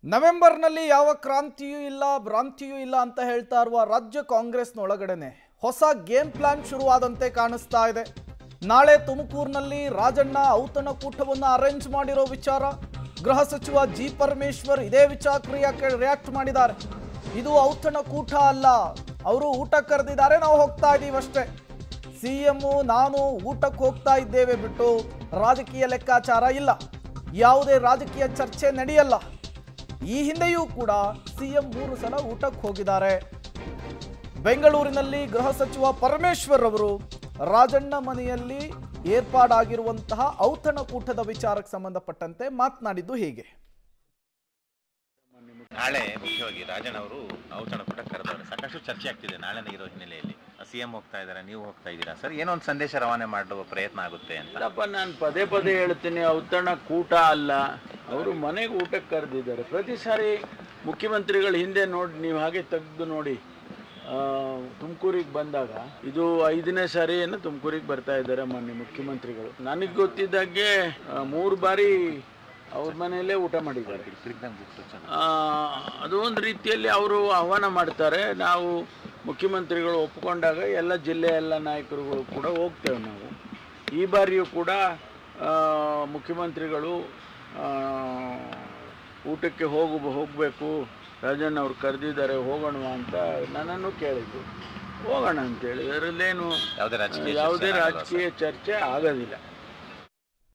ನವೆಂಬರ್ನಲ್ಲಿ ಯಾವ ಕ್ರಾಂತಿಯೂ ಇಲ್ಲ ಭ್ರಾಂತಿಯೂ ಇಲ್ಲ ಅಂತ ಹೇಳ್ತಾ ಇರುವ ರಾಜ್ಯ ಕಾಂಗ್ರೆಸ್ನೊಳಗಡೆನೆ ಹೊಸ ಗೇಮ್ ಪ್ಲಾನ್ ಶುರುವಾದಂತೆ ಕಾಣಿಸ್ತಾ ಇದೆ. ನಾಳೆ ತುಮಕೂರಿನಲ್ಲಿ ರಾಜಣ್ಣ ಔತಣಕೂಟವನ್ನು ಅರೇಂಜ್ ಮಾಡಿರೋ ವಿಚಾರ ಗೃಹ ಸಚಿವ ಜಿ ಪರಮೇಶ್ವರ್ ಇದೇ ವಿಚಾರಕ್ಕೆ ರಿಯಾಕ್ಟ್ ಮಾಡಿದ್ದಾರೆ. ಇದು ಔತಣಕೂಟ ಅಲ್ಲ, ಅವರು ಊಟ ಕರೆದಿದ್ದಾರೆ, ನಾವು ಹೋಗ್ತಾ ಇದ್ದೀವಿ ಅಷ್ಟೇ. ಸಿಎಂ ನಾನು ಊಟಕ್ಕೆ ಹೋಗ್ತಾ ಇದ್ದೇವೆ ಬಿಟ್ಟು ರಾಜಕೀಯ ಲೆಕ್ಕಾಚಾರ ಇಲ್ಲ, ಯಾವುದೇ ರಾಜಕೀಯ ಚರ್ಚೆ ನಡೆಯಲ್ಲ. ಈ ಹಿಂದೆಯೂ ಕೂಡ ಸಿಎಂ 3 ಸಲ ಊಟಕ್ಕೆ ಹೋಗಿದ್ದಾರೆ. ಬೆಂಗಳೂರಿನಲ್ಲಿ ಗೃಹ ಸಚಿವ ಪರಮೇಶ್ವರ್ ಅವರು ರಾಜಣ್ಣ ಮನೆಯಲ್ಲಿ ಏರ್ಪಾಡಾಗಿರುವಂತಹ ಔತಣಕೂಟದ ವಿಚಾರಕ್ಕೆ ಸಂಬಂಧಪಟ್ಟಂತೆ ಮಾತನಾಡಿದ್ದು ಹೀಗೆ. ನಾಳೆ ಮುಖ್ಯವಾಗಿ ರಾಜಣ್ಣ ಅವರು ಔತಣಕೂಟ ಕರೆದವರು, ಸಾಕಷ್ಟು ಚರ್ಚೆ ಆಗ್ತಿದೆ ನಾಳೆ ಇರೋ ಹಿನ್ನೆಲೆಯಲ್ಲಿ. ಸಿಎಂ ಹೋಗ್ತಾ ಇದ್ದಾರೆ, ನೀವು ಹೋಗ್ತಾ ಇದ್ದೀರಾ ಸರ್, ಏನೋ ಒಂದು ಸಂದೇಶ ರವಾನೆ ಮಾಡುವ ಪ್ರಯತ್ನ ಆಗುತ್ತೆ ಅಂತ. ನಾನು ಪದೇ ಪದೇ ಹೇಳ್ತೀನಿ, ಔತಣಕೂಟ ಅಲ್ಲ, ಅವರು ಮನೆಗೆ ಊಟಕ್ಕೆ ಕರೆದಿದ್ದಾರೆ. ಪ್ರತಿ ಸಾರಿ ಮುಖ್ಯಮಂತ್ರಿಗಳು ಹಿಂದೆ ನೋಡಿ, ನೀವು ಹಾಗೆ ತೆಗೆದು ನೋಡಿ, ತುಮಕೂರಿಗೆ ಬಂದಾಗ ಇದು 5ನೇ ಸಾರಿ ಏನು ತುಮಕೂರಿಗೆ ಬರ್ತಾ ಇದ್ದಾರೆ ಮಾನ್ಯ ಮುಖ್ಯಮಂತ್ರಿಗಳು. ನನಗೆ ಗೊತ್ತಿದ್ದಾಗೆ 3 ಬಾರಿ ಅವ್ರ ಮನೆಯಲ್ಲೇ ಊಟ ಮಾಡಿದ್ದಾರೆ. ಅದು ಒಂದು ರೀತಿಯಲ್ಲಿ ಅವರು ಆಹ್ವಾನ ಮಾಡ್ತಾರೆ. ನಾವು ಮುಖ್ಯಮಂತ್ರಿಗಳು ಒಪ್ಪಿಕೊಂಡಾಗ ಎಲ್ಲ ಜಿಲ್ಲೆಯ ಎಲ್ಲ ನಾಯಕರುಗಳು ಕೂಡ ಹೋಗ್ತೇವೆ. ನಾವು ಈ ಬಾರಿಯೂ ಕೂಡ ಮುಖ್ಯಮಂತ್ರಿಗಳು ಊಟಕ್ಕೆ ಹೋಗಬೇಕು, ರಾಜಣ್ಣ ಅವ್ರು ಕರೆದಿದ್ದಾರೆ, ಹೋಗೋಣ ಅಂತ ನನ್ನನ್ನು ಕೇಳಿದ್ರು. ಹೋಗೋಣ ಅಂತೇಳಿ ಅದರಲ್ಲೇನು ಯಾವುದೇ ರಾಜಕೀಯ ಚರ್ಚೆ ಆಗೋದಿಲ್ಲ.